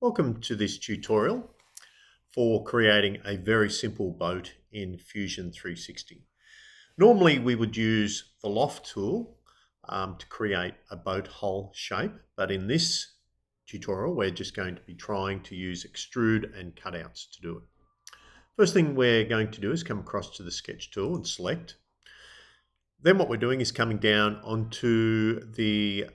Welcome to this tutorial for creating a very simple boat in Fusion 360. Normally we would use the loft tool to create a boat hull shape, but in this tutorial we're just going to be trying to use extrude and cutouts to do it. First thing we're going to do is come across to the sketch tool and select. Then what we're doing is coming down onto the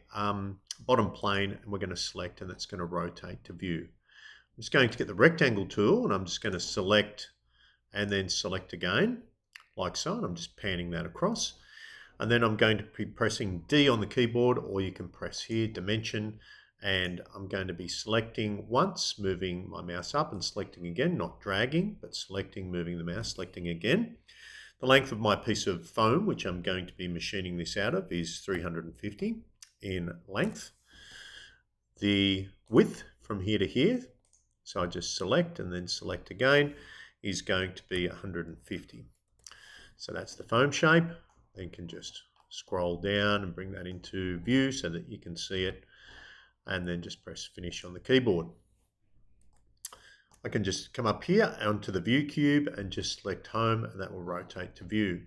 bottom plane, and we're going to select, and that's going to rotate to view. I'm just going to get the rectangle tool, and I'm just going to select and then select again, like so, and I'm just panning that across. And then I'm going to be pressing D on the keyboard, or you can press here, dimension, and I'm going to be selecting once, moving my mouse up and selecting again, not dragging, but selecting, moving the mouse, selecting again. The length of my piece of foam, which I'm going to be machining this out of, is 350 in length. The width from here to here, so I just select and then select again, is going to be 150. So that's the foam shape. Then you can just scroll down and bring that into view so that you can see it, and then just press finish on the keyboard. I can just come up here onto the view cube and just select home, and that will rotate to view.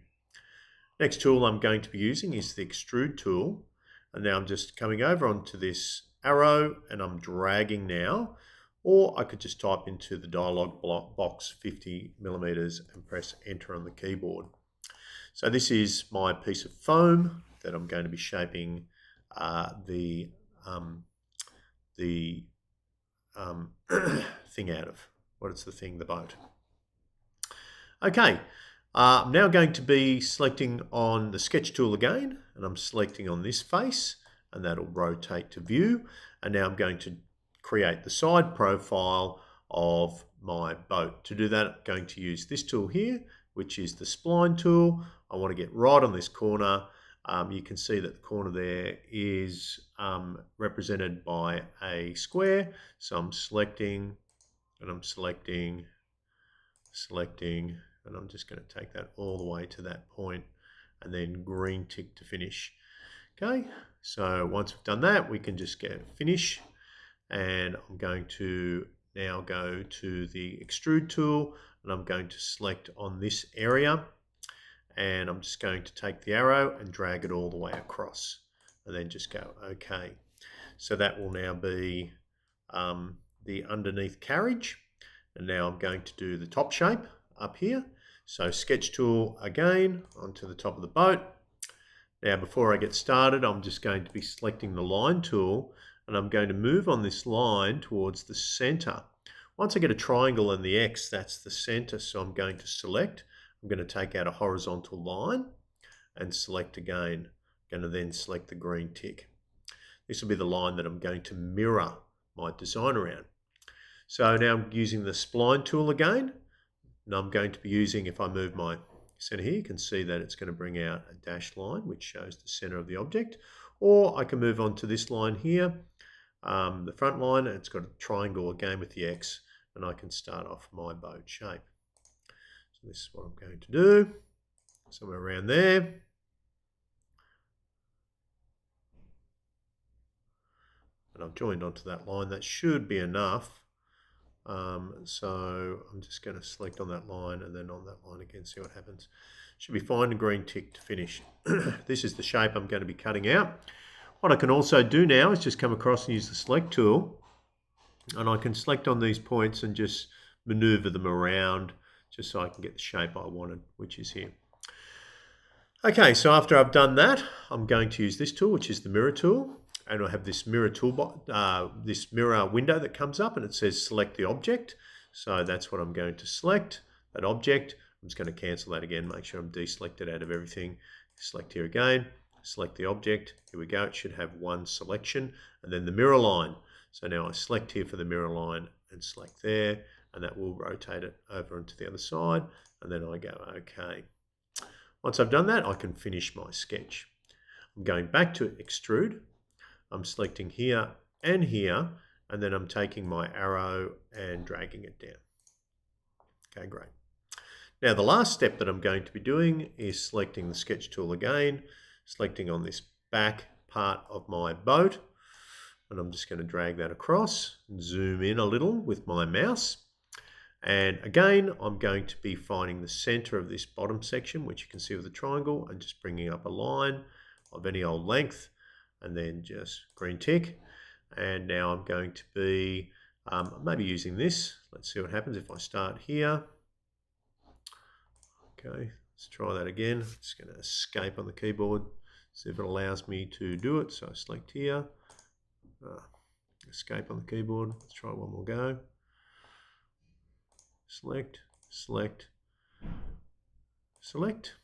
Next tool I'm going to be using is the extrude tool. And now I'm just coming over onto this arrow and I'm dragging now, or I could just type into the dialog box 50 millimeters and press enter on the keyboard. So this is my piece of foam that I'm going to be shaping the thing out of. What is the thing? The boat. Okay, I'm now going to be selecting on the sketch tool again, and I'm selecting on this face, and that'll rotate to view. And now I'm going to create the side profile of my boat. To do that, I'm going to use this tool here, which is the spline tool. I want to get right on this corner. You can see that the corner there is represented by a square. So I'm selecting, and I'm selecting, and I'm just going to take that all the way to that point, and then green tick to finish. Okay, so once we've done that, we can just get finish, and I'm going to now go to the extrude tool, and I'm going to select on this area, and I'm just going to take the arrow and drag it all the way across, and then just go OK. So that will now be the underneath carriage, and now I'm going to do the top shape up here. So sketch tool again onto the top of the boat. Now before I get started, I'm just going to be selecting the line tool, and I'm going to move on this line towards the center. Once I get a triangle in the X, that's the center, so I'm going to select. I'm going to take out a horizontal line and select again. I'm going to then select the green tick. This will be the line that I'm going to mirror my design around. So now I'm using the spline tool again, and I'm going to be using, if I move my center here, you can see that it's going to bring out a dashed line which shows the center of the object. Or I can move on to this line here, the front line, and it's got a triangle again with the X, and I can start off my boat shape. So this is what I'm going to do, somewhere around there. And I've joined onto that line. That should be enough. So I'm just going to select on that line and then on that line again, see what happens. Should be fine, and green tick to finish. This is the shape I'm going to be cutting out. What I can also do now is just come across and use the select tool, and I can select on these points and just maneuver them around just so I can get the shape I wanted, which is here. Okay, so after I've done that, I'm going to use this tool, which is the mirror tool. And I have this mirror this mirror window that comes up, and it says select the object. So that's what I'm going to select, that object. I'm just going to cancel that again, make sure I'm deselected out of everything. Select here again, select the object. Here we go, it should have one selection, and then the mirror line. So now I select here for the mirror line and select there, and that will rotate it over onto the other side, and then I go OK. Once I've done that, I can finish my sketch. I'm going back to extrude. I'm selecting here, and then I'm taking my arrow and dragging it down. Okay, great. Now the last step that I'm going to be doing is selecting the sketch tool again, selecting on this back part of my boat, and I'm just going to drag that across and zoom in a little with my mouse. And again, I'm going to be finding the center of this bottom section, which you can see with the triangle, and just bringing up a line of any old length, and then just green tick. And now I'm going to be maybe using this. Let's see what happens if I start here. Okay, let's try that again. I'm just going to escape on the keyboard, see if it allows me to do it. So I select here, escape on the keyboard. Let's try one more go. Select, select, select,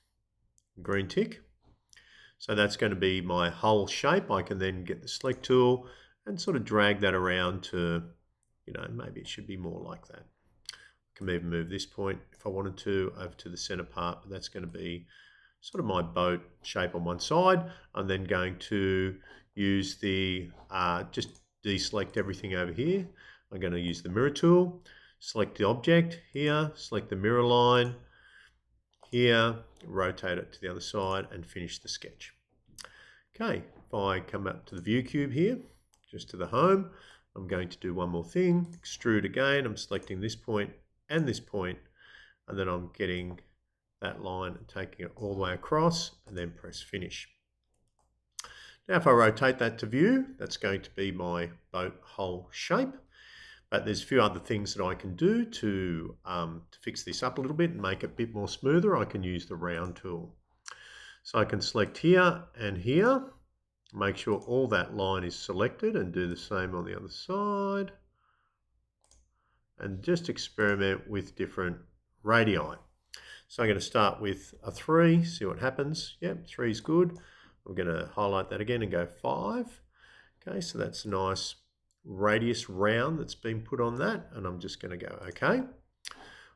green tick. So that's going to be my whole shape. I can then get the select tool and sort of drag that around to, you know, maybe it should be more like that. I can even move this point if I wanted to over to the center part, but that's going to be sort of my boat shape on one side. I'm then going to use the, just deselect everything over here. I'm going to use the mirror tool, select the object here, select the mirror line here, rotate it to the other side and finish the sketch. Okay, if I come up to the view cube here, just to the home, I'm going to do one more thing, extrude again. I'm selecting this point, and then I'm getting that line and taking it all the way across, and then press finish. Now if I rotate that to view, that's going to be my boat hull shape. But there's a few other things that I can do to fix this up a little bit and make it a bit more smoother. I can use the round tool. So I can select here and here, make sure all that line is selected, and do the same on the other side. And just experiment with different radii. So I'm going to start with a 3, see what happens. Yep, 3 is good. I'm going to highlight that again and go 5. Okay, so that's a nice radius round that's been put on that, and I'm just going to go OK.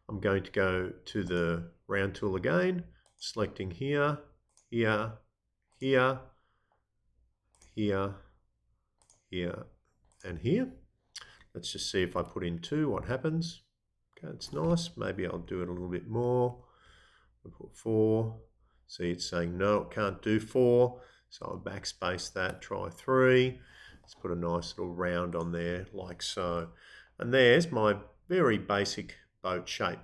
I'm going to go to the round tool again, selecting here, here, here, here, here, and here. Let's just see if I put in 2, what happens. Okay, it's nice. Maybe I'll do it a little bit more. I'll put 4. See, it's saying no, it can't do 4. So I'll backspace that, try 3. Let's put a nice little round on there, like so. And there's my very basic boat shape.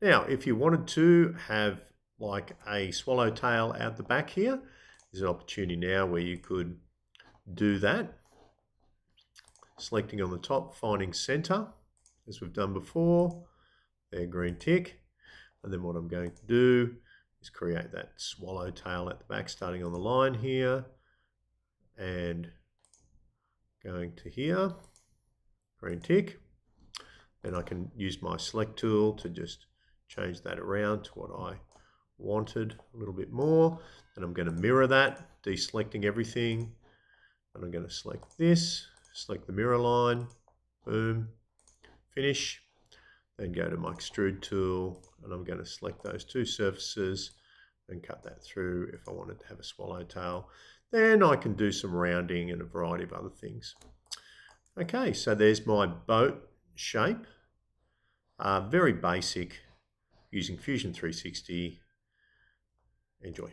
Now, if you wanted to have like a swallowtail out the back here, there's an opportunity now where you could do that. Selecting on the top, finding center, as we've done before. There, green tick. And then what I'm going to do is create that swallowtail at the back, starting on the line here, and going to here, green tick. Then I can use my select tool to just change that around to what I wanted a little bit more. And I'm going to mirror that, deselecting everything. And I'm going to select this, select the mirror line, boom, finish. Then go to my extrude tool, and I'm going to select those 2 surfaces and cut that through if I wanted to have a swallowtail. Then I can do some rounding and a variety of other things. Okay, so there's my boat shape. Very basic, using Fusion 360. Enjoy.